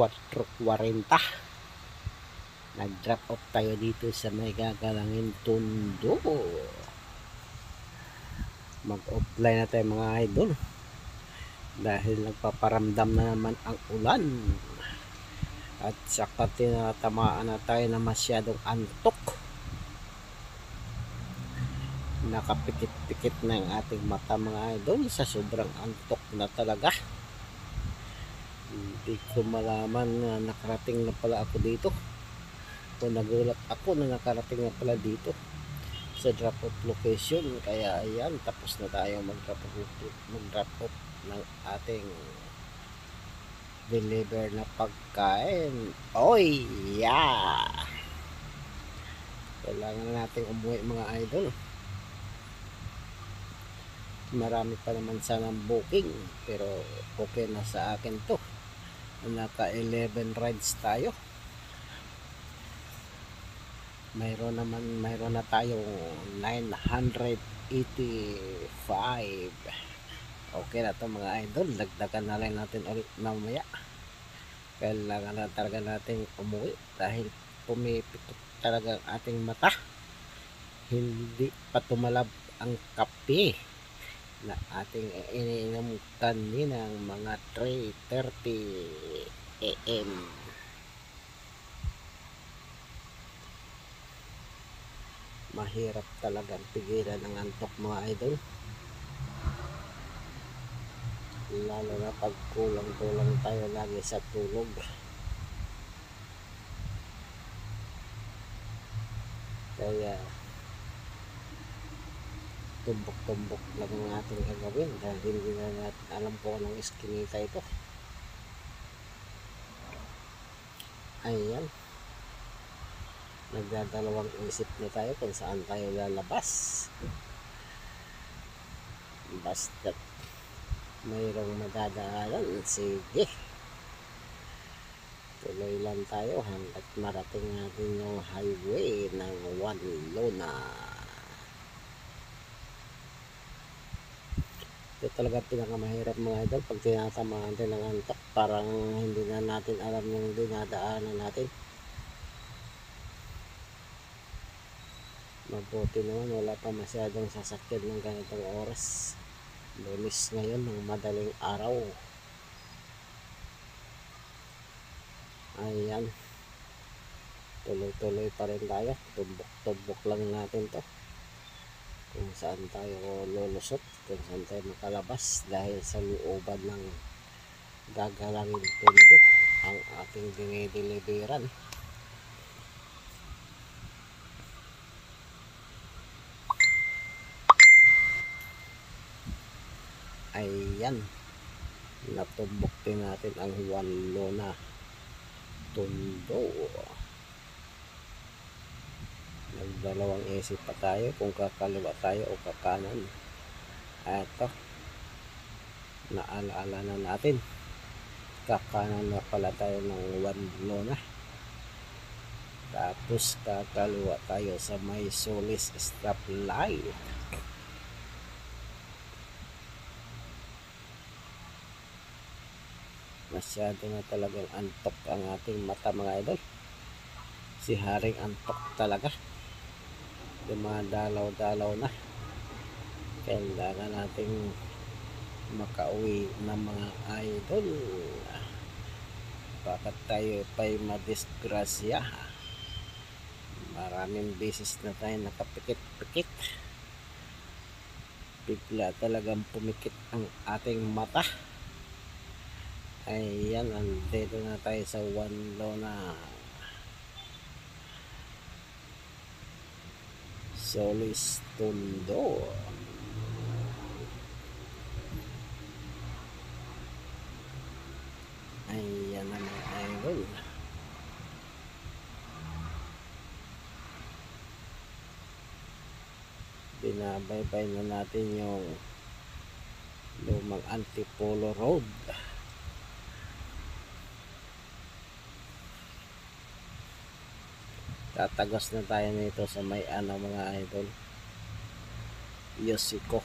4:40. Nag-drop off tayo dito sa may gagalangin Tondo. Mag-offline na tayo mga idol dahil nagpaparamdam na naman ang ulan at saka tinatamaan na tayo na masyadong antok. Nakapikit-pikit na ang ating mata mga idol sa sobrang antok na talaga. Hindi ko malaman na nakarating na pala ako dito. Kung nagulat ako na nakarating na pala dito sa drop off location. Kaya ayan, tapos na tayo mag-drop off ng ating deliver na pagkain. Oy, yeah! Kailangan natin umuwi mga idol. Marami pa naman sanang booking, pero okay na sa akin to. Naka 11 rides tayo. Mayroon na tayong 985. Okay na to mga idol. Dagdagan na lang natin ulit mamaya. Kailangan na talaga natin umuwi dahil pumipitok talaga ang ating mata. Hindi pa tumalab ang kape na ating iniinom kaninang mga 3:30 AM. Mahirap talagang pigilan ng antok mga idol, lalo na pag kulang-kulang tayo lagi sa tulog. Kaya tumbok-tumbok lang ang ating gagawin dahil hindi na natin alam kung anong iskinita ito. Ayan, nagdadalawang isip na tayo kung saan tayo lalabas. Basta mayroong madadaanan, sige, tuloy lang tayo hanggat marating natin yung highway ng One Luna. Ito talaga pinakamahirap mga idol pag tinatamaan natin ng antok. Parang hindi na natin alam yung dinadaanan natin. Mabuti naman wala pa masyadong sasakyan ng ganitong oras. Lunes ngayon ng madaling araw. Ayan, tuloy-tuloy pa rin tayo. Tumbok-tumbok lang natin to kung saan tayo lulusot, kung saan tayo makalabas dahil sa looban ng gagalangin Tondo ang ating dinideliveran. Ayan, natumbok din natin ang One Luna Tondo. Nagdalawang isip pa tayo kung kakaliwa tayo o kakanan. Eto, naalaala na natin, kakanan na pala tayo ng One Luna, tapos kakaliwa tayo sa may Solis stoplight. Masyado na talagang antok ang ating mata mga idol. Si Haring antok talaga, dumadalaw-dalaw na. Kailangan nating makauwi ng mga idol, bakit tayo pa'y madisgrasya. Maraming beses na tayo nakapikit-pikit, bigla talagang pumikit ang ating mata. Ayan, andito na tayo sa One Luna Solis Tondo. Ayan na mga idol, binabaybay na natin yung lumang Antipolo Road. Tatagos na tayo nito sa may mga idol, Yosico.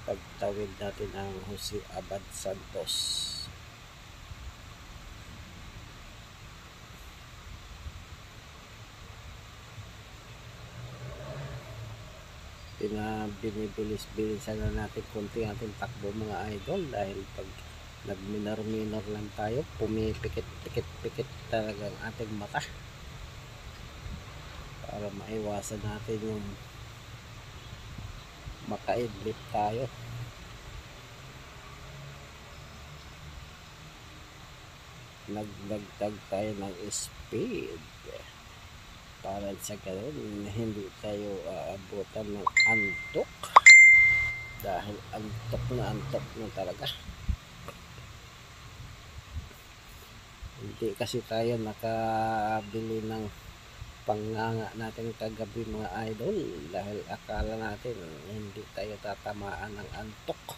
Pagtawid natin ang Jose Abad Santos. binibilis-bilisan na natin konti ating takbo mga idol, dahil pag nagminor-minor lang tayo, pumipikit-pikit talaga ang ating mata para maiwasan natin yung makaidlip tayo. Nagdagdag tayo ng speed para sa ganun hindi tayo aabutan ng antok, dahil antok na talaga. Hindi kasi tayo nakabili ng panganga natin kagabi mga idol, dahil akala natin hindi tayo tatamaan ng antok,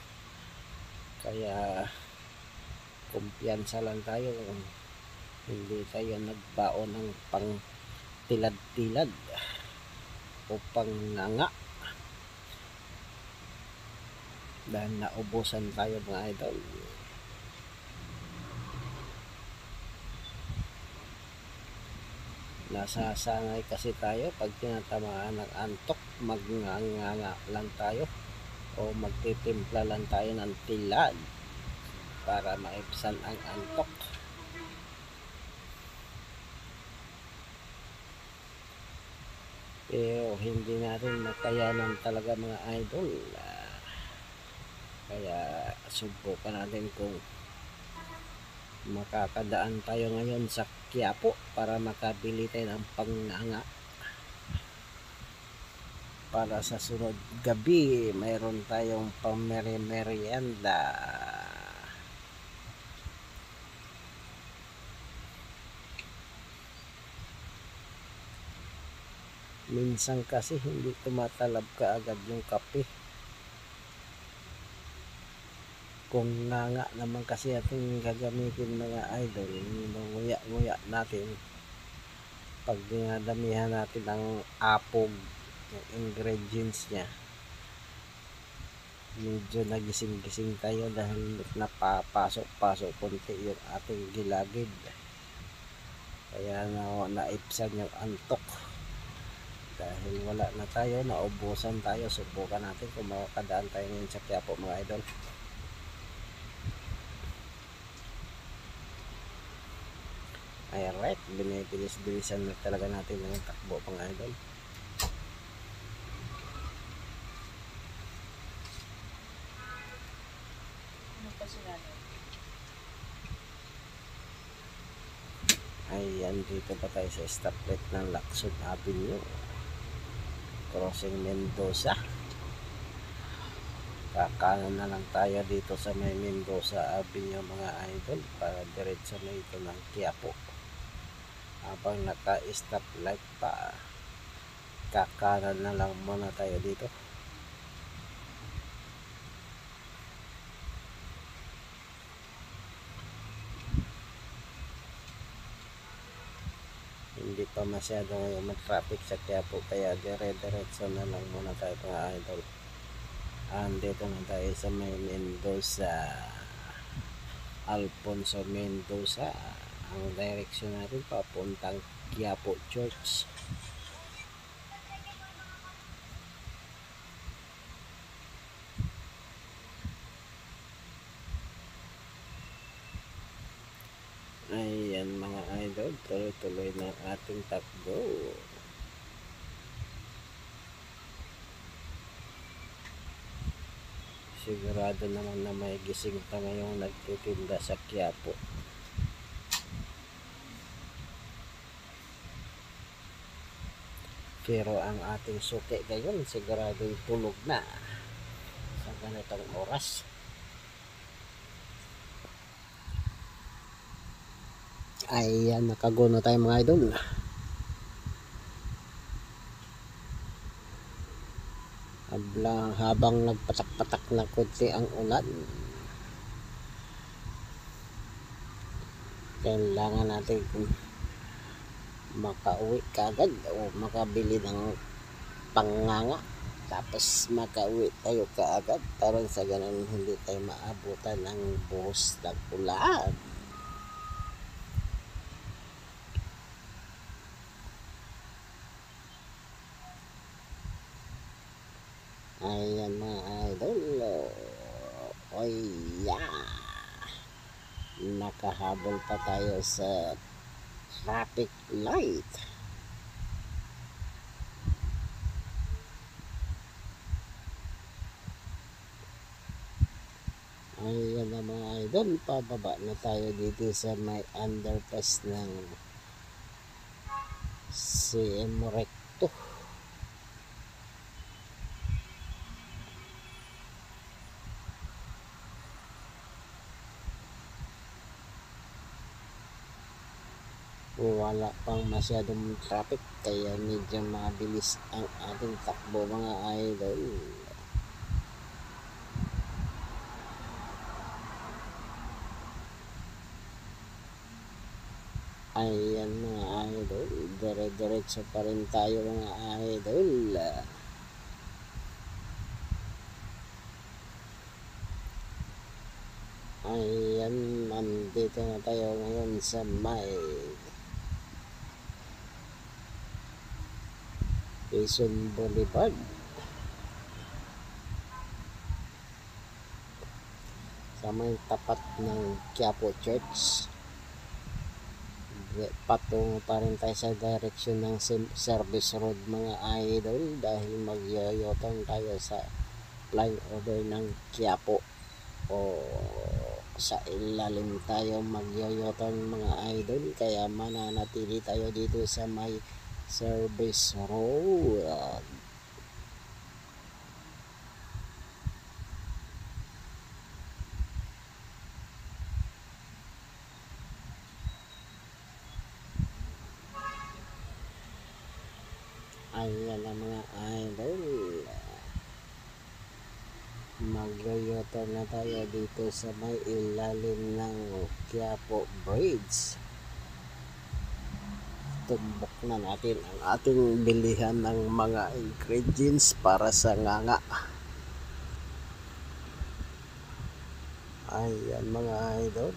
kaya kumpiyansa lang tayo, hindi tayo nagbaon ng pang tilad-tilad o panganga, dahil naubusan tayo mga idol. Nasasanay kasi tayo pag tinatamaan ng antok, magnganga lang tayo o magtitimpla lang tayo ng tilad para maibsan ang antok. Pero hindi natin makayanan talaga mga idol, kaya subukan natin kung makakadaan tayo ngayon sa Quiapo para makabili tayo ng panganga para sa sunod gabi mayroon tayong pameri-merienda. Minsan kasi hindi tumatalab kaagad yung kape. Kung nga naman kasi ating gagamitin mga idol, nguya-nguya natin, pag dinadamihan natin ang apog, yung ingredients nya, medyo nagising-gising tayo dahil napapasok-pasok konti yung ating gilagid, kaya naipsan yung antok. Dahil wala na tayo, naubusan tayo, subukan natin kung makakadaan tayo ngayon sa Quiapo mga idol. Alright, binibilis-bilisan na talaga natin ng takbo mga idol. Ayan, dito pa tayo sa stoplight ng Lacson Avenue, crossing Mendoza. Kakanan na lang tayo dito sa may Mendoza Avenue mga idol, para diretso na ito ng Quiapo. Habang naka-stoplight pa, kakanan na lang muna tayo dito. Hindi pa masyado ngayon mag-traffic sa Quiapo, kaya dire-diretso na lang muna tayo mga idol. Andito na tayo sa may Mendoza, Alfonso Mendoza. Ang direksyon natin papuntang Quiapo Church. Ayan mga idol, tuloy-tuloy na ating takbo. Sigurado naman na may gising pa ngayong nagtitinda sa Quiapo. Pero ang ating suki ngayon sigurado tulog na sa ganitong oras. Ayan, nakaguno tayo mga idol. Habang nagpatak-patak na konti ang ulan, kailangan natin makauwi kagad o makabili ng panganga, tapos makauwi tayo kaagad para sa ganun hindi tayo maabutan ng buhos ng ulan. Ayan mga idol. Oy, yeah. Nakahabol pa tayo sa traffic light. Ayan na mga idol, pababa na tayo dito sa may underpass ng CM Recto. Wala pang masyadong traffic kaya medyo mabilis ang ating takbo mga idol. Ayan mga idol, dire-diretso pa rin tayo mga idol. Ayan, nandito na tayo ngayon sa may Quezon Boulevard. Sa may tapat ng Quiapo Church. Patungo pa rin tayo sa direksyon ng service road mga idol dahil magyoyotong tayo sa flyover ng Quiapo o sa ilalim tayo magyoyotong mga idol kaya mananatili tayo dito sa may service road. Ayan na mga idol, magyoyoto na tayo dito sa may ilalim ng Quiapo Bridge. Tumbok na natin ang ating bilihan ng mga ingredients para sa nganga. Ayan mga idol,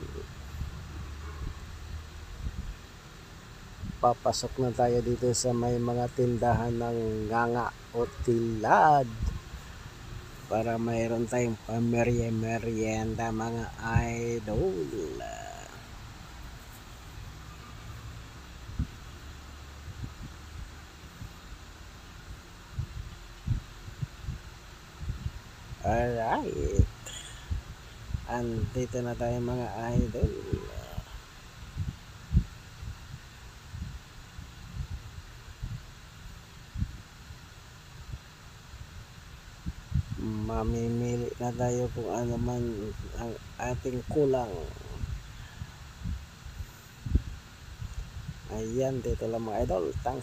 papasok na tayo dito sa may mga tindahan ng nganga o tilad para mayroon tayong pamerienda mga idol. Alright, andito na tayo mga idol. Mamimili na tayo kung ano man ang ating kulang. Ayan, dito lang mga idol. Thanks.